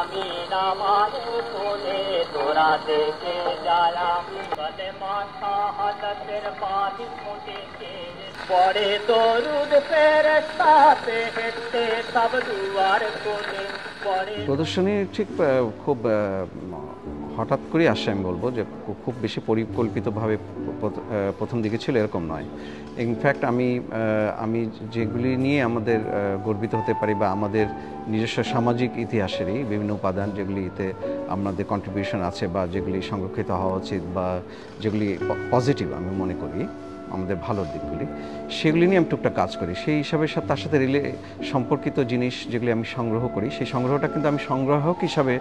আমি নামারে কোলে তোরা দেখে যালাম বলে মাথা হাতের বাঁধি ফুটেছে পরে দরুদ ফেরেশতাতে হেঁটে সব দুয়ার কোলে পরে প্রদর্শনী ঠিক খুব হঠাৎ করে আসে আমি বলবো যে খুব বেশি পরিকল্পিতভাবে প্রথম দিকে ছিল এরকম নয়। ইনফ্যাক্ট আমি যেগুলি নিয়ে আমাদের গর্বিত হতে পারি বা আমাদের নিজস্ব সামাজিক ইতিহাসেরই বিভিন্ন উপাদান যেগুলিতে আমাদের কন্ট্রিবিউশন আছে বা যেগুলি সংরক্ষিত হওয়া উচিত বা যেগুলি পজিটিভ আমি মনে করি আমাদের ভালোর দিকগুলি, সেগুলি নিয়ে আমি টুকটাক কাজ করি। সেই হিসাবে তার সাথে সম্পর্কিত জিনিস যেগুলি আমি সংগ্রহ করি, সেই সংগ্রহটা কিন্তু আমি সংগ্রাহক হিসাবে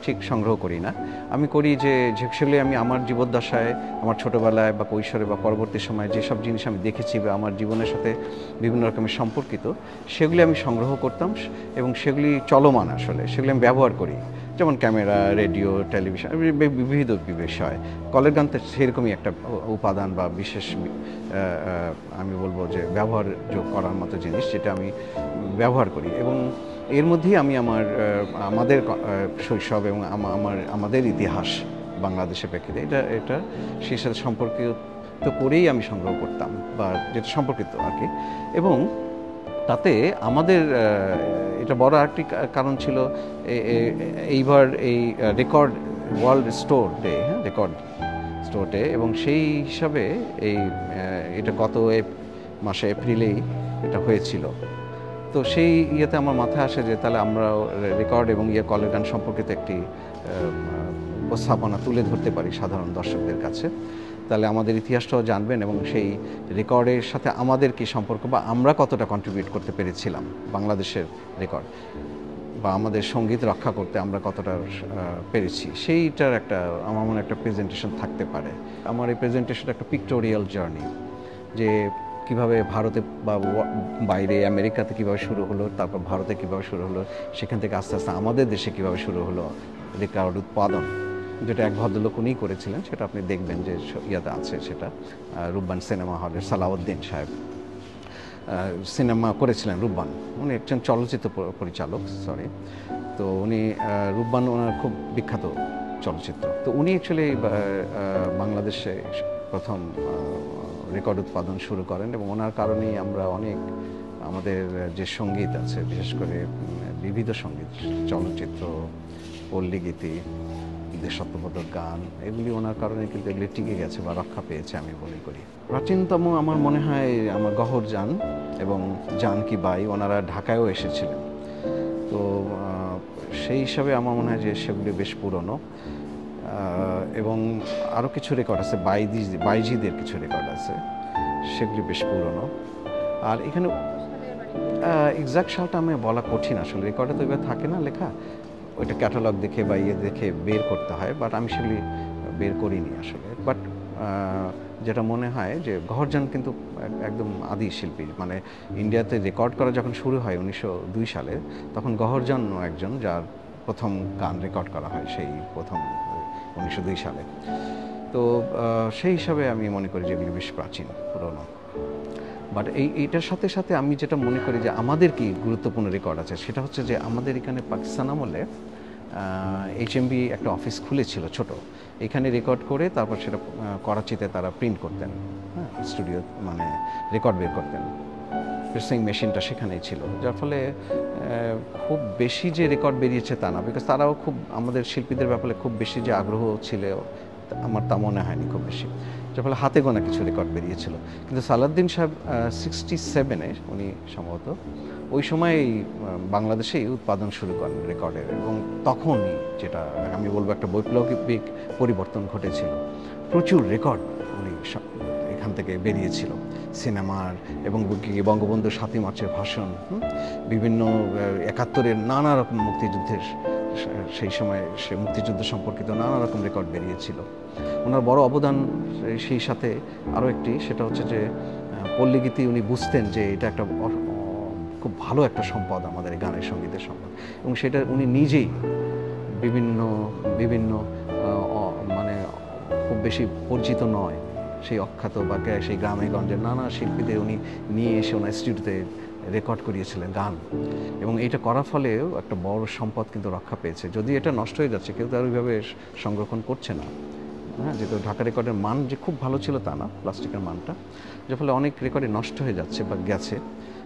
ঠিক সংগ্রহ করি না। আমি করি যে সেগুলি আমি আমার জীবদ্দশায়, আমার ছোটোবেলায় বা কৈশোরে বা পরবর্তী সময়ে যেসব জিনিস আমি দেখেছি বা আমার জীবনের সাথে বিভিন্ন রকমের সম্পর্কিত, সেগুলি আমি সংগ্রহ করতাম এবং সেগুলি চলমান আসলে সেগুলি আমি ব্যবহার করি। যেমন ক্যামেরা, রেডিও, টেলিভিশন, বিবিধ বিষয়। কলের গান তো সেরকমই একটা উপাদান বা বিশেষ আমি বলবো যে ব্যবহারযোগ করার মতো জিনিস যেটা আমি ব্যবহার করি এবং এর মধ্যেই আমি আমাদের শৈশব এবং আমাদের ইতিহাস বাংলাদেশের প্রেক্ষিতে এটা সেই সাথে সম্পর্কিত করেই আমি সংগ্রহ করতাম বা যেটা সম্পর্কিত আর কি। এবং তাতে আমাদের এটা বড় আরেকটি কারণ ছিল এইবার এই record world store day, record store day, এবং সেই হিসাবে এটা গত মাসে এপ্রিলেই এটা হয়েছিল। তো সেই ইয়েতে আমার মাথায় আসে যে তাহলে আমরা রেকর্ড এবং কলের গান সম্পর্কিত একটি উপস্থাপনা তুলে ধরতে পারি সাধারণ দর্শকদের কাছে, তাহলে আমাদের ইতিহাসটাও জানবেন এবং সেই রেকর্ডের সাথে আমাদের কি সম্পর্ক বা আমরা কতটা কন্ট্রিবিউট করতে পেরেছিলাম বাংলাদেশের রেকর্ড বা আমাদের সঙ্গীত রক্ষা করতে আমরা কতটা পেরেছি, সেইটার আমার মনে একটা প্রেজেন্টেশন থাকতে পারে। আমার এই প্রেজেন্টেশনটা একটা পিক্টোরিয়াল জার্নি, যে কীভাবে ভারতে বা বাইরে আমেরিকাতে কীভাবে শুরু হলো, তারপর ভারতে কীভাবে শুরু হলো, সেখান থেকে আস্তে আস্তে আমাদের দেশে কীভাবে শুরু হলো রেকর্ড উৎপাদন, যেটা এক ভদ্রলোক উনিই করেছিলেন। সেটা আপনি দেখবেন যে ইয়াতে আছে, সেটা রূপবান সিনেমা হলের সালাউদ্দিন সাহেব সিনেমা করেছিলেন। রূপবান উনি একজন চলচ্চিত্র পরিচালক, তো উনি রূপবান ওনার খুব বিখ্যাত চলচ্চিত্র। তো উনি অ্যাকচুয়ালি বাংলাদেশে প্রথম রেকর্ড উৎপাদন শুরু করেন এবং ওনার কারণেই আমরা অনেক আমাদের যে সঙ্গীত আছে, বিশেষ করে বিবিধ সঙ্গীত, চলচ্চিত্র, পল্লীগীতি, দেশাত্মবোধক গান, এগুলি ওনার কারণে কিন্তু এগুলি টিকে গেছে বা রক্ষা পেয়েছে আমি মনে করি। প্রাচীনতম আমার মনে হয় আমার গওহরজান এবং জানকী বাই, ওনারা ঢাকায়ও এসেছিলেন। তো সেই হিসাবে আমার মনে হয় যে সেগুলি বেশ পুরনো এবং আরও কিছু রেকর্ড আছে, বাইজিদের কিছু রেকর্ড আছে, সেগুলি বেশ পুরনো। আর এখানে এক্সাক্ট সালটা আমি বলা কঠিন আসলে, রেকর্ডে তো এবার থাকে না লেখা, ওইটা ক্যাটালগ দেখে বা দেখে বের করতে হয়, বাট আমি সেগুলি বের করিনি আসলে। বাট যেটা মনে হয় যে গওহরজান কিন্তু একদম আদি শিল্পী, মানে ইন্ডিয়াতে রেকর্ড করা যখন শুরু হয় 1902 সালে, তখন গওহরজানও একজন যার প্রথম গান রেকর্ড করা হয় সেই প্রথম 1902 সালে। তো সেই হিসাবে আমি মনে করি যেগুলি বেশ প্রাচীন, পুরনো। বাট এইটার সাথে সাথে আমি যেটা মনে করি যে আমাদের কি গুরুত্বপূর্ণ রেকর্ড আছে, সেটা হচ্ছে যে আমাদের এখানে পাকিস্তান আমলে HMV একটা অফিস খুলেছিল ছোট, এখানে রেকর্ড করে তারপর সেটা করাচিতে তারা প্রিন্ট করতেন, স্টুডিও মানে রেকর্ড বের করতেন, প্রেসিং মেশিনটা সেখানেই ছিল, যার ফলে খুব বেশি যে রেকর্ড বেরিয়েছে তা না, বিকজ তারাও খুব আমাদের শিল্পীদের ব্যাপারে খুব বেশি যে আগ্রহ ছিল আমার তা মনে হয়নি খুব বেশি, যার ফলে হাতে গোনা কিছু রেকর্ড বেরিয়েছিল। কিন্তু সালাউদ্দিন সাহেব 67-এ উনি সম্ভবত ওই সময় বাংলাদেশেই উৎপাদন শুরু করেন রেকর্ডের, এবং তখনই যেটা আমি বলবো একটা বৈপ্লবিক পরিবর্তন ঘটেছিল, প্রচুর রেকর্ড উনি এখান থেকে বেরিয়েছিল সিনেমার, এবং বঙ্গবন্ধুর 7ই মার্চের ভাষণ, বিভিন্ন 71-এর নানা রকম মুক্তিযুদ্ধের, সেই সময় সে মুক্তিযুদ্ধ সম্পর্কিত নানা রকম রেকর্ড বেরিয়েছিল। ওনার বড় অবদান সেই সাথে আরও একটি, সেটা হচ্ছে যে পল্লীগীতি উনি বুঝতেন যে এটা একটা খুব ভালো একটা সম্পদ আমাদের গানের সঙ্গীতের সম্পদ, এবং সেটা উনি নিজেই বিভিন্ন বিভিন্ন মানে খুব বেশি পরিচিত নয় সেই অখ্যাত বা সেই গ্রামে গঞ্জের নানা শিল্পীদের উনি নিয়ে এসে ওনার স্টুডিওতে রেকর্ড করিয়েছিলেন গান, এবং এটা করার ফলেও একটা বড় সম্পদ কিন্তু রক্ষা পেয়েছে। যদি এটা নষ্ট হয়ে যাচ্ছে, কেউ তো আর ওইভাবে সংরক্ষণ করছে না। হ্যাঁ, যেহেতু ঢাকা রেকর্ডের মান যে খুব ভালো ছিল তা না, প্লাস্টিকের মানটা, যার ফলে অনেক রেকর্ডই নষ্ট হয়ে যাচ্ছে বা গেছে।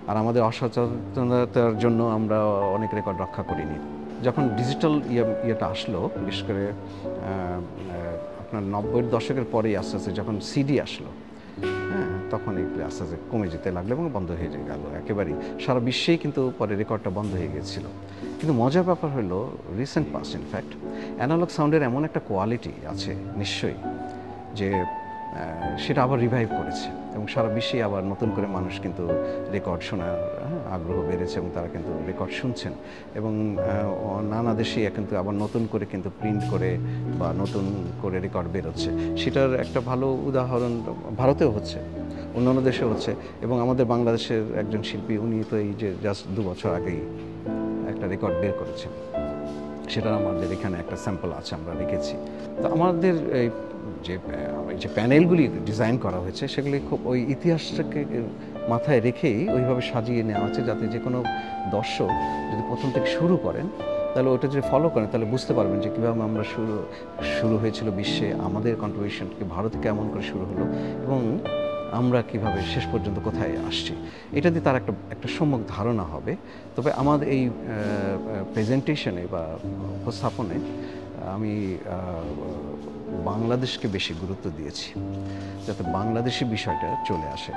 আর আমাদের অসচেতনতার জন্য আমরা অনেক রেকর্ড রক্ষা করিনি। যখন ডিজিটাল ইয়েটা আসলো, বিশেষ করে আপনার 90-এর দশকের পরেই আস্তে আস্তে যখন সিডি আসলো, হ্যাঁ, তখন এগুলো আস্তে আস্তে কমে যেতে লাগলো এবং বন্ধ হয়ে গেল একেবারেই। সারা বিশ্বেই কিন্তু পরে রেকর্ডটা বন্ধ হয়ে গিয়েছিল। কিন্তু মজার ব্যাপার হলো, রিসেন্ট পাস্ট ইনফ্যাক্ট অ্যানালগ সাউন্ডের এমন একটা কোয়ালিটি আছে নিশ্চয়ই, যে সেটা আবার রিভাইভ করেছে এবং সারা বিশ্বেই আবার নতুন করে মানুষ কিন্তু রেকর্ড শোনার আগ্রহ বেড়েছে এবং তারা কিন্তু রেকর্ড শুনছেন। এবং নানা দেশেই কিন্তু আবার নতুন করে কিন্তু প্রিন্ট করে বা নতুন করে রেকর্ড বেরোচ্ছে। সেটার একটা ভালো উদাহরণ ভারতেও হচ্ছে, অন্যান্য দেশেও হচ্ছে। এবং আমাদের বাংলাদেশের একজন শিল্পী, উনি তো এই যে জাস্ট 2 বছর আগেই একটা রেকর্ড বের করেছেন, সেটার আমাদের এখানে একটা স্যাম্পল আছে, আমরা রেখেছি। তো আমাদের এই যে প্যানেলগুলি ডিজাইন করা হয়েছে, সেগুলি খুব ওই ইতিহাসটাকে মাথায় রেখেই ওইভাবে সাজিয়ে নেওয়া আছে, যাতে যে কোনো দর্শক যদি প্রথম থেকে শুরু করেন, তাহলে ওটা যদি ফলো করেন, তাহলে বুঝতে পারবেন যে কীভাবে আমরা শুরু হয়েছিল বিশ্বে, আমাদের কন্ট্রিবিউশন ভারত কেমন করে শুরু হলো এবং আমরা কিভাবে শেষ পর্যন্ত কোথায় আসছি। এটা দিয়ে তার একটা সম্যক ধারণা হবে। তবে আমাদের এই প্রেজেন্টেশনে বা উপস্থাপনে আমি বাংলাদেশকে বেশি গুরুত্ব দিয়েছি, যাতে বাংলাদেশি বিষয়টা চলে আসে।